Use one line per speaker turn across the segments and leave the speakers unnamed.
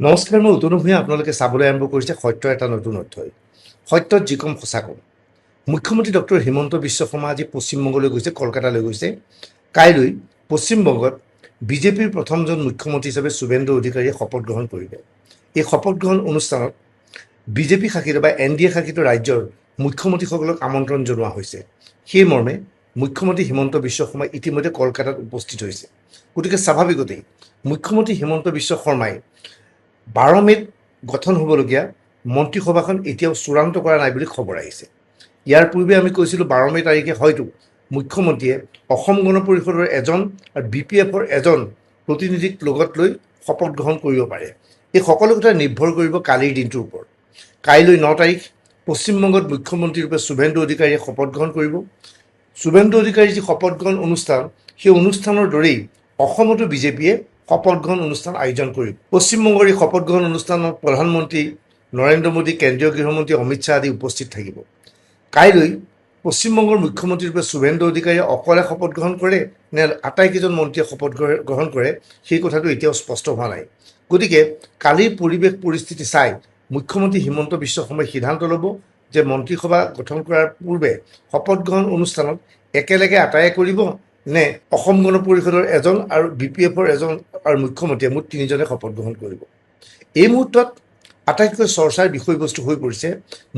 নমস্কাৰ, মই উতনু ভূঞা। আপোনালোকে চাবলৈ আৰম্ভ কৰিছে সত্যৰ এটা নতুন অধ্যায়। সত্যত যি কম সঁচা কম। মুখ্যমন্ত্ৰী ডক্টৰ হিমন্ত বিশ্ব শৰ্মা আজি পশ্চিমবংগলৈ গৈছে, কলকাতালৈ গৈছে। কাইলৈ পশ্চিমবংগত বিজেপিৰ প্ৰথমজন মুখ্যমন্ত্ৰী হিচাপে শুভেন্দু অধিকাৰীয়ে শপত গ্ৰহণ কৰিব। এই শপত গ্ৰহণ অনুষ্ঠানত বিজেপি শাসিত বা NDA শাসিত ৰাজ্যৰ মুখ্যমন্ত্ৰীসকলক আমন্ত্ৰণ জনোৱা হৈছে। সেই মৰ্মে মুখ্যমন্ত্ৰী হিমন্ত বিশ্ব শৰ্মা ইতিমধ্যে কলকাতাত উপস্থিত হৈছে। গতিকে স্বাভাৱিকতেই মুখ্যমন্ত্ৰী হিমন্ত বিশ্ব শৰ্মাই 12 মে'ত গঠন হ'বলগীয়া মন্ত্ৰীসভাখন এতিয়াও চূড়ান্ত কৰা নাই বুলি খবৰ আহিছে। ইয়াৰ পূৰ্বে আমি কৈছিলোঁ 12 মে' তাৰিখে হয়তো মুখ্যমন্ত্ৰীয়ে অসম গণ পৰিষদৰ এজন আৰু BPFৰ এজন প্ৰতিনিধিক লগত লৈ শপত গ্ৰহণ কৰিব পাৰে। এই সকলো কথা নিৰ্ভৰ কৰিব কালিৰ দিনটোৰ ওপৰত। কাইলৈ 9 তাৰিখ পশ্চিমবংগত মুখ্যমন্ত্ৰীৰূপে শুভেন্দু অধিকাৰীয়ে শপত গ্ৰহণ কৰিব। শুভেন্দু অধিকাৰীৰ যি শপত গ্ৰহণ অনুষ্ঠান, সেই অনুষ্ঠানৰ দৰেই অসমতো বিজেপিয়ে শপত গ্ৰহণ অনুষ্ঠান আয়োজন কৰিব। পশ্চিমবংগৰ এই শপত গ্ৰহণ অনুষ্ঠানত প্ৰধানমন্ত্ৰী নৰেন্দ্ৰ মোদী, কেন্দ্ৰীয় গৃহমন্ত্ৰী অমিত শ্বাহ আদি উপস্থিত থাকিব। কাইলৈ পশ্চিমবংগৰ মুখ্যমন্ত্ৰীৰূপে শুভেন্দু অধিকাৰীয়ে অকলে শপত গ্ৰহণ কৰে নে আটাইকেইজন মন্ত্ৰীয়ে শপত গ্ৰহণ কৰে, সেই কথাটো এতিয়াও স্পষ্ট হোৱা নাই। গতিকে কালিৰ পৰিৱেশ পৰিস্থিতি চাই মুখ্যমন্ত্ৰী হিমন্ত বিশ্ব শৰ্মাই সিদ্ধান্ত ল'ব যে মন্ত্ৰীসভা গঠন কৰাৰ পূৰ্বে শপত গ্ৰহণ অনুষ্ঠানত একেলগে আটায়ে কৰিব নে অসম গণ পৰিষদৰ এজন আৰু BPFৰ এজন আৰু মুখ্যমন্ত্ৰীয়ে মুঠ 3জনে শপত গ্ৰহণ কৰিব। এই মুহূৰ্তত আটাইতকৈ চৰ্চাৰ বিষয়বস্তু হৈ পৰিছে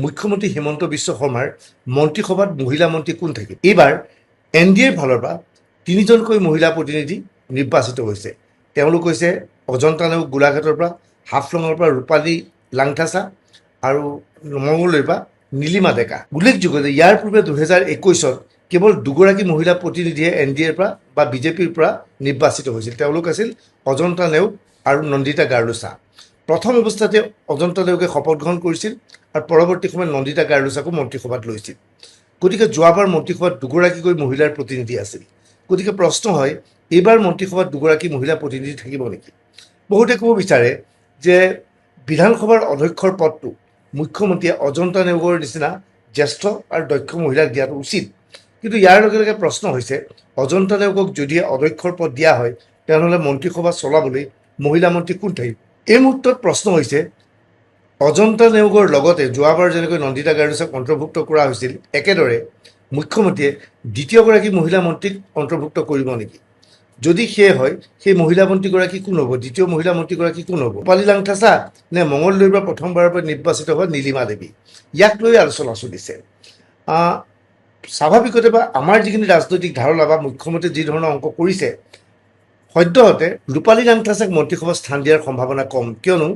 মুখ্যমন্ত্ৰী হিমন্ত বিশ্ব শৰ্মাৰ মন্ত্ৰীসভাত মহিলা মন্ত্ৰী কোন থাকিব। এইবাৰ NDAৰ ফালৰ পৰা 3জনকৈ মহিলা প্ৰতিনিধি নিৰ্বাচিত হৈছে। তেওঁলোক হৈছে অজন্তা নেওগ গোলাঘাটৰ পৰা, হাফলঙৰ পৰা ৰূপালী লাংথাচা আৰু মঙলদৈৰ পৰা নীলিমা ডেকা। উল্লেখযোগ্য যে ইয়াৰ পূৰ্বে 2021ত কেৱল 2গৰাকী মহিলা প্ৰতিনিধিয়ে NDAৰ পৰা বা বিজেপিৰ পৰা নিৰ্বাচিত হৈছিল। তেওঁলোক আছিল অজন্তা নেওগ আৰু নন্দিতা গাৰ্লুচা। প্ৰথম অৱস্থাতে অজন্তা নেওগে শপত গ্ৰহণ কৰিছিল আৰু পৰৱৰ্তী সময়ত নন্দিতা গাৰ্লুচাকো মন্ত্ৰীসভাত লৈছিল। গতিকে যোৱাবাৰ মন্ত্ৰীসভাত 2গৰাকীকৈ মহিলাৰ প্ৰতিনিধি আছিল। গতিকে প্ৰশ্ন হয়, এইবাৰ মন্ত্ৰীসভাত 2গৰাকী মহিলা প্ৰতিনিধি থাকিব নেকি? বহুতে ক'ব বিচাৰে যে বিধানসভাৰ অধ্যক্ষৰ পদটো মুখ্যমন্ত্ৰীয়ে অজন্তা নেওগৰ নিচিনা জ্যেষ্ঠ আৰু দক্ষ মহিলাক দিয়াটো উচিত। কিন্তু ইয়াৰ লগে লগে প্ৰশ্ন হৈছে, অজন্তা নেওগক যদি অধ্যক্ষৰ পদ দিয়া হয়, তেনেহ'লে মন্ত্ৰীসভা চলাবলৈ মহিলা মন্ত্ৰী কোন থাকিব? এই মুহূৰ্তত প্ৰশ্ন হৈছে, অজন্তা নেওগৰ লগতে যোৱাবাৰ যেনেকৈ নন্দিতা গাৰ্লুচাক অন্তৰ্ভুক্ত কৰা হৈছিল, একেদৰে মুখ্যমন্ত্ৰীয়ে দ্বিতীয়গৰাকী মহিলা মন্ত্ৰীক অন্তৰ্ভুক্ত কৰিব নেকি? যদি সেয়ে হয়, সেই মহিলা মন্ত্ৰীগৰাকী কোন হ'ব? দ্বিতীয় মহিলা মন্ত্ৰীগৰাকী কোন হ'ব? ৰূপালী লাংথাচা নে মঙলদৈৰ পৰা প্ৰথমবাৰৰ পৰা নিৰ্বাচিত হোৱা নীলিমা দেৱী? ইয়াক লৈ আলোচনা চলিছে। স্বাভাৱিকতে বা আমাৰ যিখিনি ৰাজনৈতিক ধাৰণা বা মুখ্যমন্ত্ৰীয়ে যি ধৰণৰ অংক কৰিছে, সদ্যহতে ৰূপালী লাংথাচাক মন্ত্ৰীসভাত স্থান দিয়াৰ সম্ভাৱনা কম। কিয়নো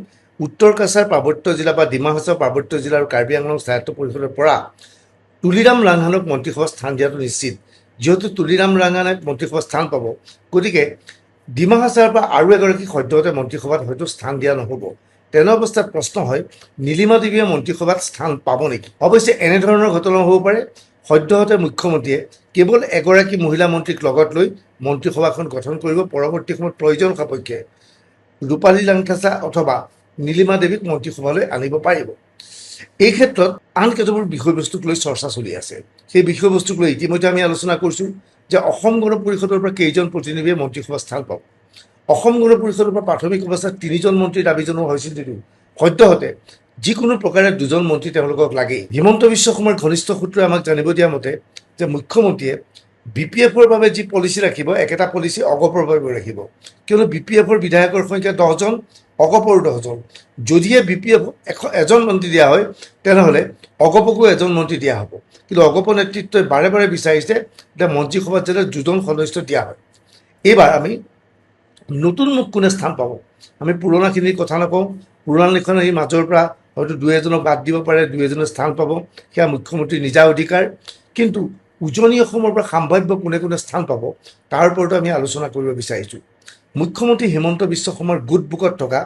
উত্তৰ কাছাৰ পাৰ্বত্য জিলা বা ডিমা হাছাও পাৰ্বত্য জিলা আৰু কাৰ্বি আংলং স্বায়ত্ত পৰিষদৰ পৰা তুলিৰাম ৰাংহানক মন্ত্ৰীসভাত স্থান দিয়াটো নিশ্চিত। যিহেতু তুলিৰাম ৰাংহানে মন্ত্ৰীসভাত স্থান পাব, গতিকে ডিমা হাছাৰ পৰা আৰু এগৰাকী সদ্যহতে মন্ত্ৰীসভাত হয়তো স্থান দিয়া নহ'ব। তেনে অৱস্থাত প্ৰশ্ন হয়, নীলিমা দেৱীয়ে মন্ত্ৰীসভাত স্থান পাব নেকি? অৱশ্যে এনেধৰণৰ ঘটনা হ'ব পাৰে, সদ্যহতে মুখ্যমন্ত্ৰীয়ে কেৱল এগৰাকী মহিলা মন্ত্ৰীক লগত লৈ মন্ত্ৰীসভাখন গঠন কৰিব। পৰৱৰ্তী সময়ত প্ৰয়োজন সাপেক্ষে ৰূপালী লাংথাচা অথবা নীলিমা দেৱীক মন্ত্ৰীসভালৈ আনিব পাৰিব। এই ক্ষেত্ৰত আন কেতবোৰ বিষয়বস্তুক লৈ চৰ্চা চলি আছে। সেই বিষয়বস্তুক লৈ ইতিমধ্যে আমি আলোচনা কৰিছোঁ যে অসম গণ পৰিষদৰ পৰা কেইজন প্ৰতিনিধিয়ে মন্ত্ৰীসভাত স্থান পাব। অসম গণ পৰিষদৰ পৰা প্ৰাথমিক অৱস্থাত 3জন মন্ত্ৰীৰ দাবী জনোৱা হৈছিল যদিও সদ্যহতে যিকোনো প্ৰকাৰে 2জন মন্ত্ৰী তেওঁলোকক লাগেই। হিমন্ত বিশ্ব শৰ্মাৰ ঘনিষ্ঠ সূত্ৰই আমাক জানিব দিয়া মতে যে মুখ্যমন্ত্ৰীয়ে BPFৰ বাবে যি পলিচি ৰাখিব, একেটা পলিচি অগপৰ বাবে ৰাখিব। কিয়নো BPFৰ বিধায়কৰ সংখ্যা 10জন, অগপৰ 10জন। যদিহে BPF এজন মন্ত্ৰী দিয়া হয়, তেনেহ'লে অগপকো এজন মন্ত্ৰী দিয়া হ'ব। কিন্তু অগপ নেতৃত্বই বাৰে বাৰে বিচাৰিছে যে মন্ত্ৰীসভাত যাতে 2জন সদস্য দিয়া হয়। এইবাৰ আমি নতুন মুখ কোনে স্থান পাব, আমি পুৰণাখিনিৰ কথা নকওঁ। পুৰণাখন এই মাজৰ পৰা হয়তো 2-এজনক বাদ দিব পাৰে, 2-এজনে স্থান পাব, সেয়া মুখ্যমন্ত্ৰীৰ নিজা অধিকাৰ। কিন্তু উজনি অসমৰ পৰা সাম্ভাৱ্য কোনে কোনে স্থান পাব, তাৰ ওপৰতো আমি আলোচনা কৰিব বিচাৰিছোঁ। মুখ্যমন্ত্ৰী হিমন্ত বিশ্ব শৰ্মাৰ গুড বুকত থকা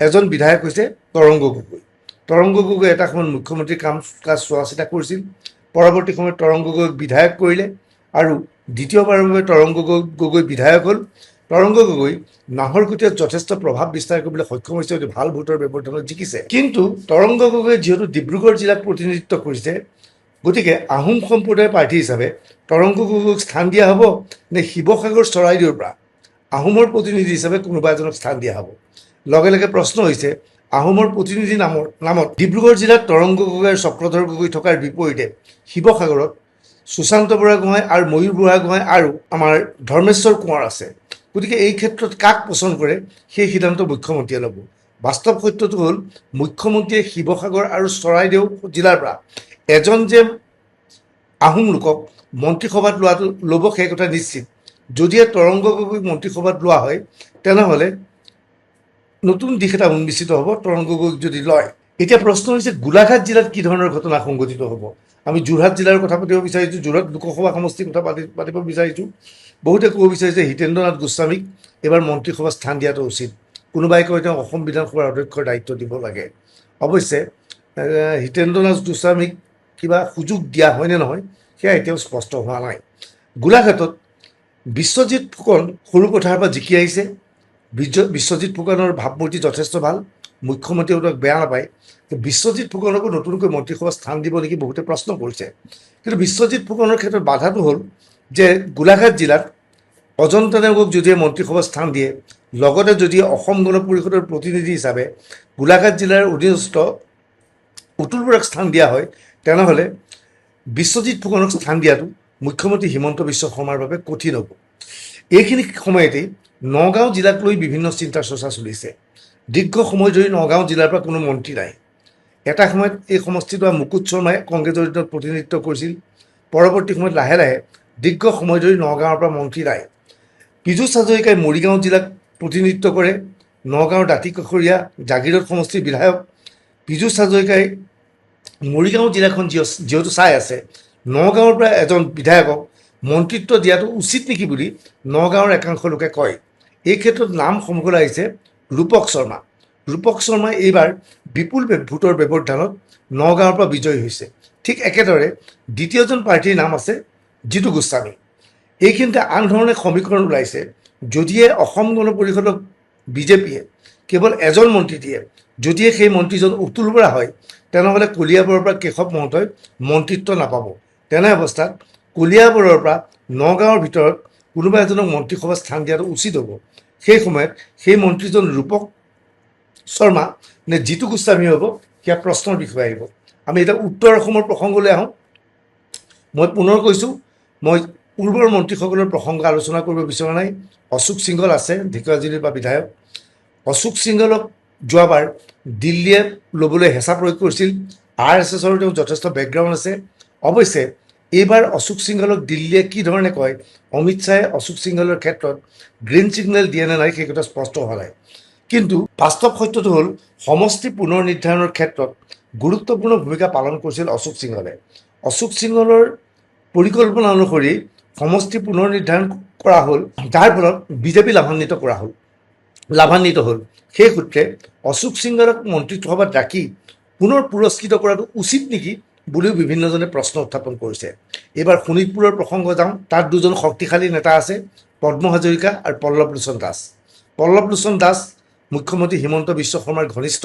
এজন বিধায়ক হৈছে তৰংগ গগৈ। তৰংগ গগৈ এটা সময়ত মুখ্যমন্ত্ৰীৰ কাম কাজ চোৱা চিতা কৰিছিল। পৰৱৰ্তী সময়ত তৰংগ গগৈক বিধায়ক কৰিলে আৰু দ্বিতীয়বাৰৰ বাবে তৰংগ গগৈ বিধায়ক হ'ল। তৰংগ গগৈ নাহৰকটীয়াত যথেষ্ট প্ৰভাৱ বিস্তাৰ কৰিবলৈ সক্ষম হৈছে, অতি ভাল ভোটৰ ব্যৱধানত জিকিছে। কিন্তু তৰংগ গগৈ যিহেতু ডিব্ৰুগড় জিলাত প্ৰতিনিধিত্ব কৰিছে, গতিকে আহোম সম্প্ৰদায়ৰ প্ৰাৰ্থী হিচাপে তৰংগ গগৈক স্থান দিয়া হ'ব নে শিৱসাগৰ চৰাইদেউৰ পৰা আহোমৰ প্ৰতিনিধি হিচাপে কোনোবা এজনক স্থান দিয়া হ'ব? লগে লগে প্ৰশ্ন হৈছে আহোমৰ প্ৰতিনিধি নামত ডিব্ৰুগড় জিলাত তৰংগ গগৈ আৰু চক্ৰধৰ গগৈ থকাৰ বিপৰীতে শিৱসাগৰত সুশান্ত বুঢ়াগোহাঁই আৰু ময়ূৰ বুঢ়াগোহাঁই আৰু আমাৰ ধৰ্মেশ্বৰ কোঁৱৰ আছে। গতিকে এই ক্ষেত্ৰত কাক পচন্দ কৰে সেই সিদ্ধান্ত মুখ্যমন্ত্ৰীয়ে ল'ব। বাস্তৱ সত্যটো হ'ল মুখ্যমন্ত্ৰীয়ে শিৱসাগৰ আৰু চৰাইদেউ জিলাৰ পৰা এজন যে আহোম লোকক মন্ত্ৰীসভাত ল'ব সেই কথা নিশ্চিত। যদিহে তৰংগ গগৈক মন্ত্ৰীসভাত লোৱা হয় তেনেহ'লে নতুন দিশ এটা উন্মোচিত হ'ব তৰংগ গগৈক যদি লয়। এতিয়া প্ৰশ্ন হৈছে গোলাঘাট জিলাত কি ধৰণৰ ঘটনা সংঘটিত হ'ব। আমি যোৰহাট জিলাৰ কথা পাতিব বিচাৰিছোঁ, যোৰহাট লোকসভা সমষ্টিৰ কথা পাতিব বিচাৰিছোঁ। বহুতে ক'ব বিচাৰিছে হিতেন্দ্ৰ নাথ গোস্বামীক এইবাৰ মন্ত্ৰীসভাত স্থান দিয়াটো উচিত। কোনোবাই কয় তেওঁ অসম বিধানসভাৰ অধ্যক্ষৰ দায়িত্ব দিব লাগে। অৱশ্যে হিতেন্দ্ৰ নাথ গোস্বামীক কিবা সুযোগ দিয়া হয়নে নহয় সেয়া এতিয়াও স্পষ্ট হোৱা নাই। গোলাঘাটত বিশ্বজিৎ ফুকন সৰু পথাৰৰ পৰা জিকি আহিছে। বিশ্বজিৎ ফুকনৰ ভাৱমূৰ্তি যথেষ্ট ভাল, মুখ্যমন্ত্ৰীয়েও তেওঁক বেয়া নাপায়। বিশ্বজিৎ ফুকনকো নতুনকৈ মন্ত্ৰীসভাত স্থান দিব নেকি বহুতে প্ৰশ্ন কৰিছে। কিন্তু বিশ্বজিৎ ফুকনৰ ক্ষেত্ৰত বাধাটো হ'ল যে গোলাঘাট জিলাত অজন্তা নেওগক যদিহে মন্ত্ৰীসভাত স্থান দিয়ে, লগতে যদি অসম গণ পৰিষদৰ প্ৰতিনিধি হিচাপে গোলাঘাট জিলাৰ অধীনস্থ অতুল বৰাক স্থান দিয়া হয় তেনেহ'লে বিশ্বজিৎ ফুকনক স্থান দিয়াটো মুখ্যমন্ত্ৰী হিমন্ত বিশ্ব শৰ্মাৰ বাবে কঠিন হ'ব। এইখিনি সময়তেই নগাঁও জিলাক লৈ বিভিন্ন চিন্তা চৰ্চা চলিছে। দীৰ্ঘ সময় ধৰি নগাঁও জিলাৰ পৰা কোনো মন্ত্ৰী নাই। এটা সময়ত এই সমষ্টিটো মুকুট শৰ্মাই কংগ্ৰেছৰ দিনত প্ৰতিনিধিত্ব কৰিছিল। পৰৱৰ্তী সময়ত লাহে লাহে দীৰ্ঘ সময় ধৰি নগাঁৱৰ পৰা মন্ত্ৰী নাই। পীযুষ হাজৰিকাই মৰিগাঁও জিলাক প্ৰতিনিধিত্ব কৰে। নগাঁৱৰ দাঁতিকাষৰীয়া জাগিৰোড সমষ্টিৰ বিধায়ক পীযুষ হাজৰিকাই মৰিগাঁও জিলাখন যিহেতু চাই আছে, নগাঁৱৰ পৰা এজন বিধায়কক মন্ত্ৰিত্ব দিয়াটো উচিত নেকি বুলি নগাঁৱৰ একাংশ লোকে কয়। এই ক্ষেত্ৰত নাম সন্মুখলৈ আহিছে ৰূপক শৰ্মা। ৰূপক শৰ্মাই এইবাৰ বিপুল ভোটৰ ব্যৱধানত নগাঁৱৰ পৰা বিজয়ী হৈছে। ঠিক একেদৰে দ্বিতীয়জন প্ৰাৰ্থীৰ নাম আছে জিতু গোস্বামী। এইখিনিতে আন ধৰণে সমীকৰণ ওলাইছে, যদিহে অসম গণ পৰিষদক বিজেপিয়ে কেৱল এজন মন্ত্ৰী দিয়ে, যদিহে সেই মন্ত্ৰীজন অতুল বৰা হয় তেনেহ'লে কলিয়াবৰৰ পৰা কেশৱ মহন্তই মন্ত্ৰিত্ব নাপাব। তেনে অৱস্থাত কলিয়াবৰৰ পৰা নগাঁৱৰ ভিতৰত কোনোবা এজনক মন্ত্ৰীসভাত স্থান দিয়াটো উচিত হ'ব। সেই সময়ত সেই মন্ত্ৰীজন ৰূপক শৰ্মা নে জিতু গোস্বামী হ'ব সেয়া প্ৰশ্নৰ বিষয় আহিব। আমি এতিয়া উত্তৰ অসমৰ প্ৰসংগলৈ আহোঁ। মই পুনৰ কৈছোঁ, মই পূৰ্বৰ মন্ত্ৰীসকলৰ প্ৰসংগ আলোচনা কৰিব বিচৰা নাই। অশোক সিংহল আছে ঢেকীয়াজুলিৰ পৰা বিধায়ক। অশোক সিংহলক যোৱাবাৰ দিল্লীয়ে ল'বলৈ হেঁচা প্ৰয়োগ কৰিছিল। RSSৰ তেওঁ যথেষ্ট বেকগ্ৰাউণ্ড আছে। অৱশ্যে এইবাৰ অশোক সিংহলক দিল্লীয়ে কি ধৰণে কয়, অমিত শ্বাহে অশোক সিংহলৰ ক্ষেত্ৰত গ্ৰীণ ছিগনেল দিয়ে নে নাই সেই কথা স্পষ্ট হোৱা নাই। কিন্তু বাস্তৱ সত্যটো হ'ল সমষ্টি পুনৰ নিৰ্ধাৰণৰ ক্ষেত্ৰত গুৰুত্বপূৰ্ণ ভূমিকা পালন কৰিছিল অশোক সিংহলে। অশোক সিংহলৰ পৰিকল্পনা অনুসৰি সমষ্টি পুনৰ নিৰ্ধাৰণ কৰা হ'ল, যাৰ ফলত বিজেপি লাভান্বিত হ'ল। সেই সূত্ৰে অশোক সিংহলক মন্ত্ৰীসভাত ৰাখি পুনৰ পুৰস্কৃত কৰাটো উচিত নেকি বুলিও বিভিন্নজনে প্ৰশ্ন উত্থাপন কৰিছে। এইবাৰ শোণিতপুৰৰ প্ৰসংগ যাওঁ। তাত দুজন শক্তিশালী নেতা আছে, পদ্ম হাজৰিকা আৰু পল্লৱ লোচন দাস। পল্লৱ লোচন দাস মুখ্যমন্ত্ৰী হিমন্ত বিশ্ব শৰ্মাৰ ঘনিষ্ঠ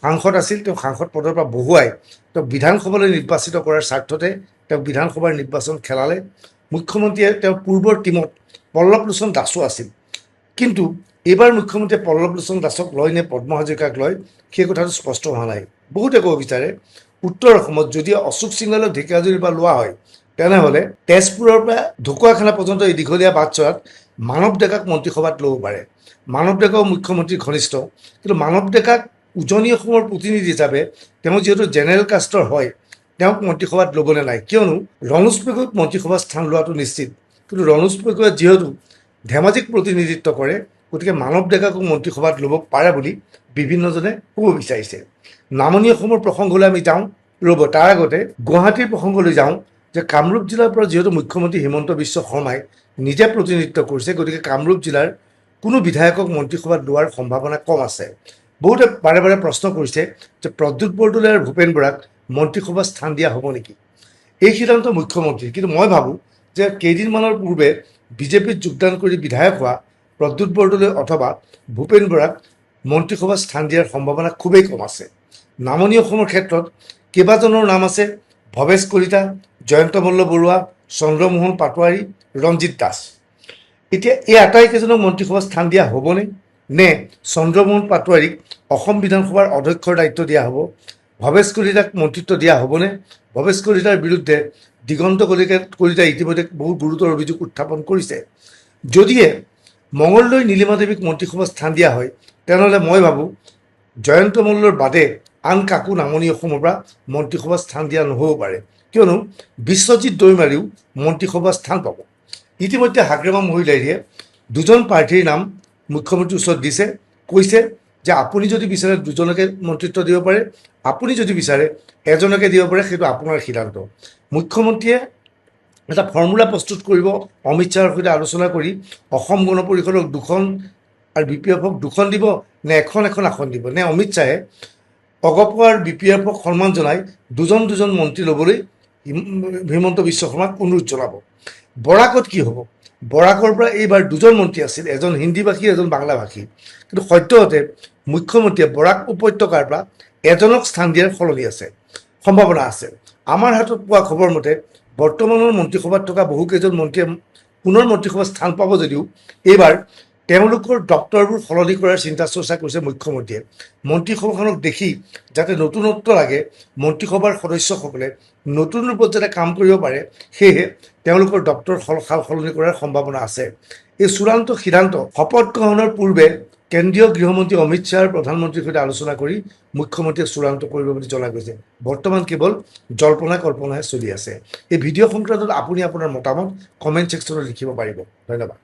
সাংসদ আছিল। তেওঁ সাংসদ পদৰ পৰা বহুৱাই তেওঁক বিধানসভালৈ নিৰ্বাচিত কৰাৰ স্বাৰ্থতে তেওঁক বিধানসভাৰ নিৰ্বাচন খেলালে। মুখ্যমন্ত্ৰীয়ে তেওঁৰ পূৰ্বৰ টীমত পল্লৱ লোচন দাসো আছিল। কিন্তু এইবাৰ মুখ্যমন্ত্ৰীয়ে পল্লৱ লোচন দাসক লয় নে পদ্ম হাজৰিকাক লয় সেই কথাটো স্পষ্ট হোৱা নাই। বহুতে ক'ব বিচাৰে উত্তৰ অসমত যদি অশোক সিংহলক ঢেকীয়াজুলিৰ পৰা লোৱা হয় তেনেহ'লে তেজপুৰৰ পৰা ঢকুৱাখানা পৰ্যন্ত এই দীঘলীয়া বাটচৰাত মানৱ ডেকাক মন্ত্ৰীসভাত ল'ব পাৰে। মানৱ ডেকাও মুখ্যমন্ত্ৰীৰ ঘনিষ্ঠ, কিন্তু মানৱ ডেকাক উজনি অসমৰ প্ৰতিনিধি হিচাপে তেওঁ যিহেতু জেনেৰেল কাষ্টৰ হয়, তেওঁক মন্ত্ৰীসভাত ল'বলৈ নাই। কিয়নো ৰণোজ পেগুক মন্ত্ৰীসভাত স্থান লোৱাটো নিশ্চিত, কিন্তু ৰণোজ পেগুৱে যিহেতু ধেমাজিক প্ৰতিনিধিত্ব কৰে, গতিকে মানৱ ডেকাকো মন্ত্ৰীসভাত ল'ব পাৰে বুলি বিভিন্নজনে ক'ব বিচাৰিছে। নামনি অসমৰ প্ৰসংগলৈ আমি যাওঁ। তাৰ আগতে গুৱাহাটীৰ প্ৰসংগলৈ যাওঁ যে কামৰূপ জিলাৰ পৰা যিহেতু মুখ্যমন্ত্ৰী হিমন্ত বিশ্ব শৰ্মাই নিজে প্ৰতিনিধিত্ব কৰিছে, গতিকে কামৰূপ জিলাৰ কোনো বিধায়কক মন্ত্ৰীসভাত লোৱাৰ সম্ভাৱনা কম আছে। বহুতে বাৰে বাৰে প্ৰশ্ন কৰিছে যে প্ৰদ্যুৎ বৰদলৈ আৰু ভূপেন বৰাক মন্ত্ৰীসভাত স্থান দিয়া হ'ব নেকি। এই সিদ্ধান্ত মুখ্যমন্ত্ৰীৰ, কিন্তু মই ভাবোঁ যে কেইদিনমানৰ পূৰ্বে বিজেপিত যোগদান কৰি বিধায়ক হোৱা প্ৰদ্যুৎ বৰদলৈ অথবা ভূপেন বৰাক মন্ত্ৰীসভাত স্থান দিয়াৰ সম্ভাৱনা খুবেই কম আছে। নামনি অসমৰ ক্ষেত্ৰত কেইবাজনৰ নাম আছে, ভৱেশ কলিতা, জয়ন্ত মল্ল বৰুৱা, চন্দ্ৰমোহন পাটোৱাৰী, ৰঞ্জিত দাস। এতিয়া এই আটাইকেইজনক মন্ত্ৰীসভাত স্থান দিয়া হ'বনে নে চন্দ্ৰমোহন পাটোৱাৰীক অসম বিধানসভাৰ অধ্যক্ষৰ দায়িত্ব দিয়া হ'ব? ভৱেশ কলিতাক মন্ত্ৰিত্ব দিয়া হ'বনে? ভৱেশ কলিতাৰ বিৰুদ্ধে দিগন্ত কলিতাই ইতিমধ্যে বহুত গুৰুতৰ অভিযোগ উত্থাপন কৰিছে। যদিহে মঙলদৈ নীলিমা দেৱীক মন্ত্ৰীসভাত স্থান দিয়া হয়, তেনেহ'লে মই ভাবোঁ জয়ন্ত মল্লৰ বাদে আন কাকো নামনি অসমৰ পৰা মন্ত্ৰীসভাত স্থান দিয়া নহ'ব পাৰে, কিয়নো বিশ্বজিৎ দৈমাৰীও মন্ত্ৰীসভাত স্থান পাব। ইতিমধ্যে হাগ্ৰামা মহিলাৰীয়ে দুজন প্ৰাৰ্থীৰ নাম মুখ্যমন্ত্ৰীৰ ওচৰত দিছে, কৈছে যে আপুনি যদি বিচাৰে দুজনকে মন্ত্ৰিত্ব দিব পাৰে, আপুনি যদি বিচাৰে এজনকে দিব পাৰে, সেইটো আপোনাৰ সিদ্ধান্ত। মুখ্যমন্ত্ৰীয়ে এটা ফৰ্মুলা প্ৰস্তুত কৰিব, অমিত শ্বাহৰ সৈতে আলোচনা কৰি অসম গণ পৰিষদক 2খন আৰু বি পি এফক 2খন দিব, নে এখন আসন দিব, নে অমিত শ্বাহে অগপ আৰু বি পি এফক সন্মান জনাই দুজন মন্ত্ৰী ল'বলৈ হিমন্ত বিশ্ব শৰ্মাক অনুৰোধ জনাব। বৰাকত কি হ'ব? বৰাকৰ পৰা এইবাৰ 2জন মন্ত্ৰী আছিল, এজন হিন্দীভাষী, এজন বাংলাভাষী। কিন্তু সদ্যহতে মুখ্যমন্ত্ৰীয়ে বৰাক উপত্যকাৰ পৰা এজনক স্থান দিয়াৰ সলনি আছে, সম্ভাৱনা আছে। আমাৰ হাতত পোৱা খবৰ মতে বৰ্তমানৰ মন্ত্ৰীসভাত থকা বহুকেইজন মন্ত্ৰীয়ে পুনৰ মন্ত্ৰীসভাত স্থান পাব যদিও এইবাৰ তেওঁলোকৰ দপ্তৰবোৰ সলনি কৰাৰ চিন্তা চৰ্চা কৰিছে মুখ্যমন্ত্ৰীয়ে। মন্ত্ৰীসভাখনক দেখি যাতে নতুনত্ব লাগে, মন্ত্ৰীসভাৰ সদস্যসকলে নতুন ৰূপত যাতে কাম কৰিব পাৰে, সেয়েহে তেওঁলোকৰ দপ্তৰ সাল সলনি কৰাৰ সম্ভাৱনা আছে। এই চূড়ান্ত সিদ্ধান্ত শপত গ্ৰহণৰ পূৰ্বে কেন্দ্ৰীয় গৃহমন্ত্ৰী অমিত শ্বাহৰ প্ৰধানমন্ত্ৰীৰ সৈতে আলোচনা কৰি মুখ্যমন্ত্ৰীয়ে চূড়ান্ত কৰিব বুলি জনা গৈছে। বৰ্তমান কেৱল জল্পনা কল্পনাহে চলি আছে। এই ভিডিঅ' সংক্ৰান্তত আপুনি আপোনাৰ মতামত কমেণ্ট ছেকশ্যনত লিখিব পাৰিব। ধন্যবাদ।